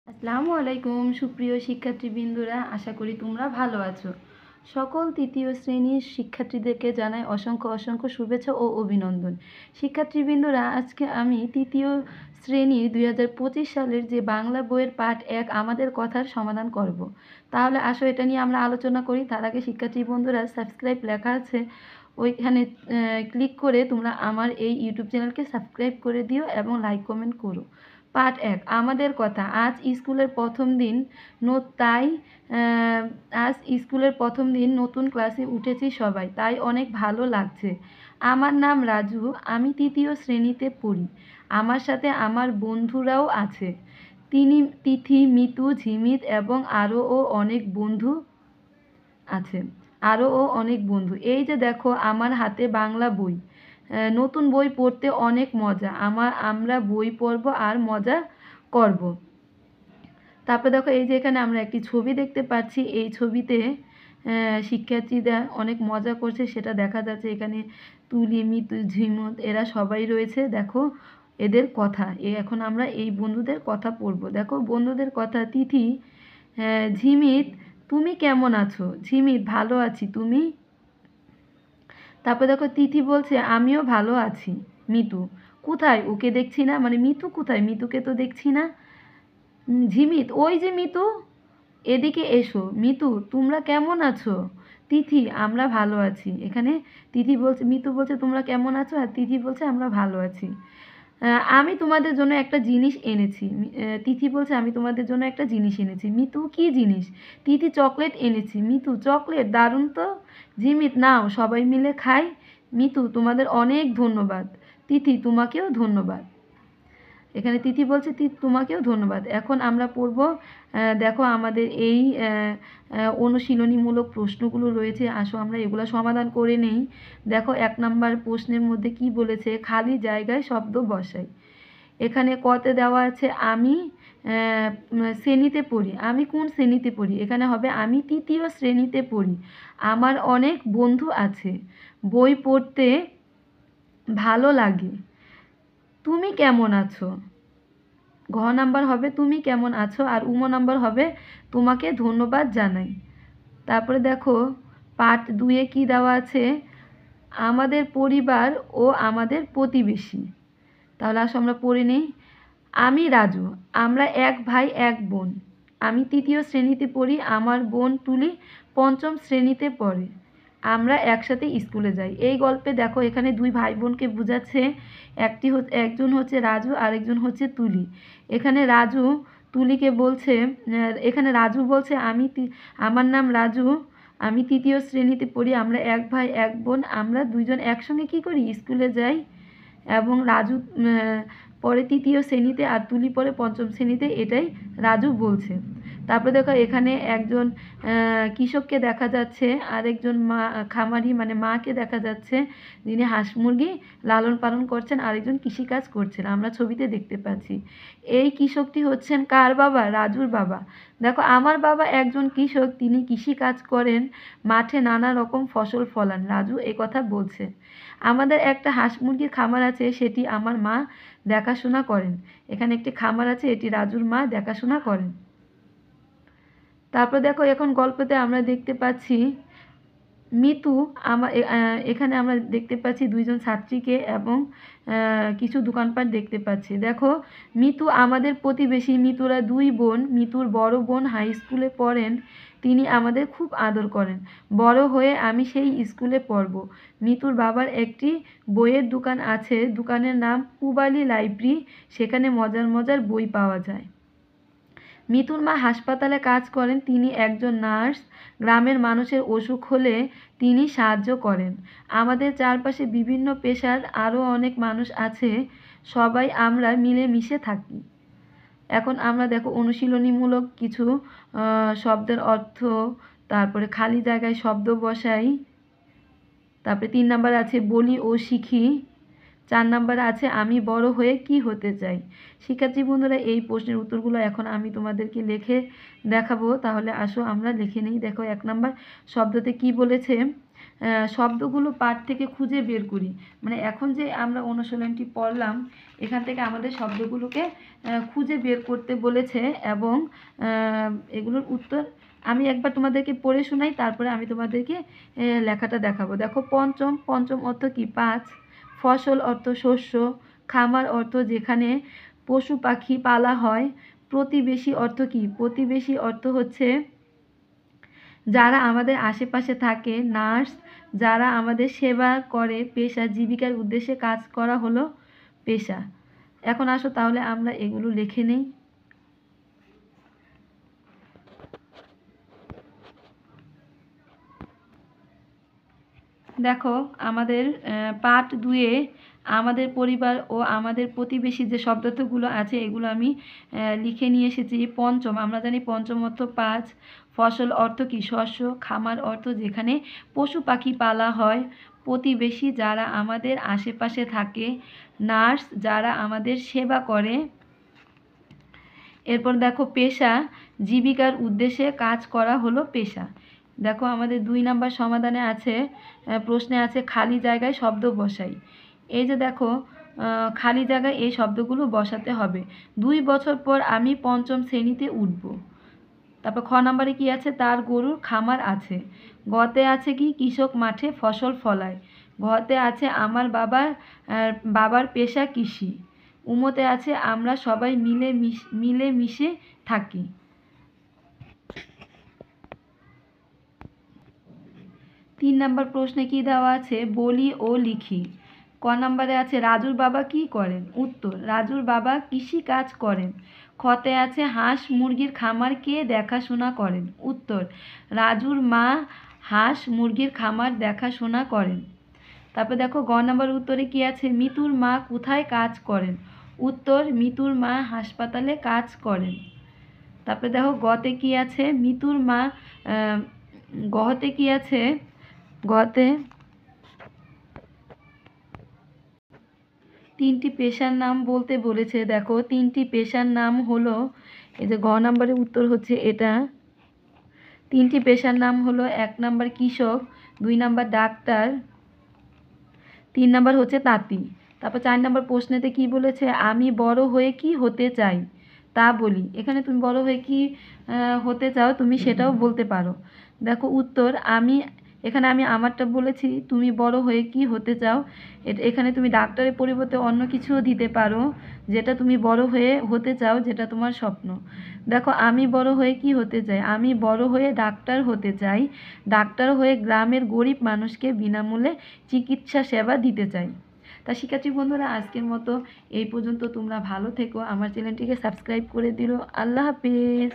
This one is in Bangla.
আসসালামু আলাইকুম সুপ্রিয় শিক্ষার্থীবৃন্দরা, আশা করি তোমরা ভালো আছো। সকল তৃতীয় শ্রেণীর শিক্ষার্থীদেরকে জানাই অসংখ্য অসংখ্য শুভেচ্ছা ও অভিনন্দন। শিক্ষার্থীবৃন্দরা, আজকে আমি তৃতীয় শ্রেণীর 2025 সালের যে বাংলা বইয়ের পাঠ 1 আমাদের কথার সমাধান করব। তাহলে আসো এটা নিয়ে আমরা আলোচনা করি। তার আগে শিক্ষার্থী বন্ধুরা, সাবস্ক্রাইব লেখা আছে ওইখানে ক্লিক করে তোমরা আমার এই ইউটিউব চ্যানেলকে সাবস্ক্রাইব করে দিও এবং লাইক কমেন্ট করো। পার্ট 1 আমাদের কথা। আজ স্কুলের প্রথম দিন আজ স্কুলের প্রথম দিন নতুন ক্লাসে উঠেছি সবাই, তাই অনেক ভালো লাগছে। আমার নাম রাজু, আমি তৃতীয় শ্রেণীতে পড়ি। আমার সাথে আমার বন্ধুরাও আছে। তিথি, মিতু, ঝিমিত এবং আরও অনেক বন্ধু। এই যে দেখো আমার হাতে বাংলা বই। নতুন বই পড়তে অনেক মজা। আমরা বই পড়ব আর মজা করব। তারপরে দেখো এই যে এখানে আমরা একটি ছবি দেখতে পাচ্ছি। এই ছবিতে শিক্ষার্থীরা অনেক মজা করছে সেটা দেখা যাচ্ছে। এখানে তুলি, মিতু, ঝিমুত এরা সবাই রয়েছে। দেখো এদের কথা। এখন আমরা এই বন্ধুদের কথা পড়ব। দেখো বন্ধুদের কথা। তিথি, ঝিমিত, তুমি কেমন আছো? ঝিমিত, ভালো আছি, তুমি? তারপর দেখো তিথি বলছে আমিও ভালো আছি। মিতু, কোথায়? ওকে দেখছি না, মানে মিতু কোথায়? মিতুকে তো দেখছি না। ঝিমিত, ওই যে মিতু, এদিকে এসো। মিতু, তোমরা কেমন আছো? তিথি, আমরা ভালো আছি। এখানে মিতু বলছে তোমরা কেমন আছো, আর তিথি বলছে আমরা ভালো আছি। আমি তোমাদের জন্য একটা জিনিস এনেছি। তিথি বলছে আমি তোমাদের জন্য একটা জিনিস এনেছি। মিতু, কি জিনিস? তিথি, চকলেট এনেছি। মিতু, চকলেট, দারুণ তো। ঝিমিত, নাও সবাই মিলে খাই। মিতু, তোমাদের অনেক ধন্যবাদ। তিথি, তোমাকেও ধন্যবাদ। এখানে তিথি বলছে তোমাকেও ধন্যবাদ। এখন আমরা পড়ব। দেখো আমাদের এই অনুশীলনীমূলক প্রশ্নগুলো রয়েছে। আসো আমরা এগুলো সমাধান করে নেই। দেখো 1 নাম্বার প্রশ্নের মধ্যে কি বলেছে, খালি জায়গায় শব্দ বসাই। এখানে কতে দেওয়া আছে আমি শ্রেণীতে পড়ি। আমি কোন শ্রেণীতে পড়ি? এখানে হবে আমি তৃতীয় শ্রেণীতে পড়ি। আমার অনেক বন্ধু আছে। বই পড়তে ভালো লাগে। তুমি কেমন আছো? ঘ নাম্বার হবে তুমি কেমন আছো, আর উম নাম্বার হবে তোমাকে ধন্যবাদ জানাই। তারপরে দেখো পার্ট 2-এ কী দেওয়া আছে, আমাদের পরিবার ও আমাদের প্রতিবেশী। তাহলে আসো আমরা পড়ে নিই। আমি রাজু, আমরা এক ভাই এক বোন। আমি তৃতীয় শ্রেণীতে পড়ি। আমার বোন তুলি 5ম শ্রেণীতে পড়ে। আমরা একসাথে স্কুলে যাই। এই গল্পে দেখো এখানে 2 ভাই বোনকে বোঝাচ্ছে। একজন হচ্ছে রাজু, আরেকজন হচ্ছে তুলি। এখানে রাজু বলছে আমার নাম রাজু, আমি তৃতীয় শ্রেণীতে পড়ি। আমরা এক ভাই এক বোন, আমরা দুইজন একসঙ্গে কী করি? স্কুলে যাই। এবং রাজু পরে তৃতীয় শ্রেণীতে আর তুলি পরে 5ম শ্রেণীতে, এটাই রাজু বলছে। তারপরে দেখো এখানে একজন কৃষককে দেখা যাচ্ছে, আরেকজন খামারি মানে মাকে দেখা যাচ্ছে, যিনি হাঁস মুরগি লালন পালন করছেন, আরেকজন কৃষিকাজ করছেন আমরা ছবিতে দেখতে পাচ্ছি। এই কৃষকটি হচ্ছেন কার বাবা? রাজুর বাবা। দেখো আমার বাবা একজন কৃষক, তিনি কৃষিকাজ করেন, মাঠে নানা রকম ফসল ফলান। রাজু এ কথা বলছে। আমাদের একটা হাঁস মুরগির খামার আছে, সেটি আমার মা দেখাশোনা করেন। এখানে একটি খামার আছে, এটি রাজুর মা দেখাশোনা করেন। তারপর দেখো এখন গল্পতে আমরা দেখতে পাচ্ছি মিতু, এখানে আমরা দেখতে পাচ্ছি 2জন ছাত্রীকে এবং কিছু দোকানপাট দেখতে পাচ্ছি। দেখো মিতু আমাদের প্রতিবেশী। মিতুরা 2 বোন। মিতুর বড় বোন হাই স্কুলে পড়েন, তিনি আমাদের খুব আদর করেন। বড় হয়ে আমি সেই স্কুলে পড়ব। মিতুর বাবার একটি বইয়ের দোকান আছে, দোকানের নাম পূবালী লাইব্রেরি, সেখানে মজার মজার বই পাওয়া যায়। মিতুর মা হাসপাতালে কাজ করেন, তিনি একজন নার্স। গ্রামের মানুষের অসুখ হলে তিনি সাহায্য করেন। আমাদের চারপাশে বিভিন্ন পেশার আরও অনেক মানুষ আছে, সবাই আমরা মিলেমিশে থাকি। এখন আমরা দেখো অনুশীলনীমূলক কিছু শব্দের অর্থ, তারপরে খালি জায়গায় শব্দ বসাই। তারপরে 3 নাম্বার আছে বলি ও শিখি। 4 নাম্বারে আছে আমি বড় হয়ে কি হতে চাই। শিক্ষার্থী বন্ধুরা, এই প্রশ্নের উত্তরগুলো এখন আমি তোমাদেরকে লিখে দেখাবো। তাহলে আসো আমরা লিখে নিই। দেখো 1 নাম্বার শব্দতে কি বলেছে, শব্দগুলো পাঠ থেকে খুঁজে বের করি। মানে এখন যে আমরা অনুশীলনটি পড়লাম, এখান থেকে আমাদের শব্দগুলোকে খুঁজে বের করতে বলেছে এবং এগুলোর উত্তর আমি একবার তোমাদেরকে পড়ে শোনাই, তারপরে আমি তোমাদেরকে লেখাটা দেখাবো। দেখো, পঞ্চম, পঞ্চম অর্থ কি? 5। ফসল অর্থ শস্য। খামার অর্থ যেখানে পশু পাখি পালা হয়। প্রতিবেশী অর্থ কি? প্রতিবেশী অর্থ হচ্ছে যারা আমাদের আশেপাশে থাকে। নার্স, যারা আমাদের সেবা করে। পেশা, জীবিকার উদ্দেশ্যে কাজ করা হলো পেশা। এখন আসো তাহলে আমরা এগুলো লিখে নেই। দেখো, আমাদের পার্ট 2-এ আমাদের পরিবার ও আমাদের প্রতিবেশী যে শব্দার্থগুলো আছে এগুলো আমি লিখে নিয়ে এসেছি। পঞ্চম, আমরা জানি পঞ্চম অর্থ 5। ফসল অর্থ কি? শস্য। খামার অর্থ যেখানে পশু পাখি পালা হয়। প্রতিবেশী, যারা আমাদের আশেপাশে থাকে। নার্স, যারা আমাদের সেবা করে। এরপর দেখো, পেশা, জীবিকার উদ্দেশ্যে কাজ করা হলো পেশা। দেখো, আমাদের 2 নাম্বার সমাধানে আছে, প্রশ্নে আছে খালি জায়গায় শব্দ বসাই। এই যে দেখো, খালি জায়গায় এই শব্দগুলো বসাতে হবে। 2 বছর পর আমি 5ম শ্রেণীতে উঠব। তারপর খ নাম্বারে কি আছে? তার গরুর খামার আছে। গতে আছে কি? কৃষক মাঠে ফসল ফলায়। ঘতে আছে আমার বাবার পেশা কৃষি। উমতে আছে আমরা সবাই মিলেমিশে থাকি। 3 নাম্বার প্রশ্নে কি দেওয়া আছে? বলি ও লিখি। ক নাম্বারে আছে রাজুর বাবা কি করেন? উত্তর, রাজুর বাবা কৃষি কাজ করেন। খতে আছে হাঁস মুরগির খামার কে দেখাশোনা করেন? উত্তর, রাজুর মা হাঁস মুরগির খামার দেখাশোনা করেন। তারপর দেখো, গ নাম্বার উত্তরে কি আছে? মিতুর মা কোথায় কাজ করেন? উত্তর, মিতুর মা হাসপাতালে কাজ করেন। তারপরে দেখো, গতে কি আছে? মিতুর মা গতে কি আছে? গতে 3টি পেশার নাম বলতে বলেছে। দেখো, 3টি পেশার নাম হলো, এই যে গ নাম্বারের উত্তর হচ্ছে এটা। 3টি পেশার নাম হলো, 1 নাম্বার কৃষক, 2 নাম্বার ডাক্তার, 3 নাম্বার হচ্ছে তাঁতি। তারপর 4 নাম্বার প্রশ্নেতে কি বলেছে? আমি বড় হয়ে কি হতে চাই তা বলি। এখানে তুমি বড় হয়ে কি হতে চাও তুমি সেটাও বলতে পারো। দেখো, উত্তর, এখানে আমি আমারটা বলেছি, তুমি বড় হয়ে কি হতে চাও। এখানে তুমি ডাক্তারের পরিবর্তে অন্য কিছুও দিতে পারো, যেটা তুমি বড় হয়ে হতে চাও, যেটা তোমার স্বপ্ন। দেখো, আমি বড় হয়ে কি হতে চাই? আমি বড় হয়ে ডাক্তার হতে চাই। ডাক্তার হয়ে গ্রামের গরিব মানুষকে বিনামূল্যে চিকিৎসা সেবা দিতে চাই। তা শিক্ষার্থী বন্ধুরা, আজকের মতো এই পর্যন্ত। তোমরা ভালো থেকো। আমার চ্যানেলটিকে সাবস্ক্রাইব করে দিও। আল্লাহ হাফেজ।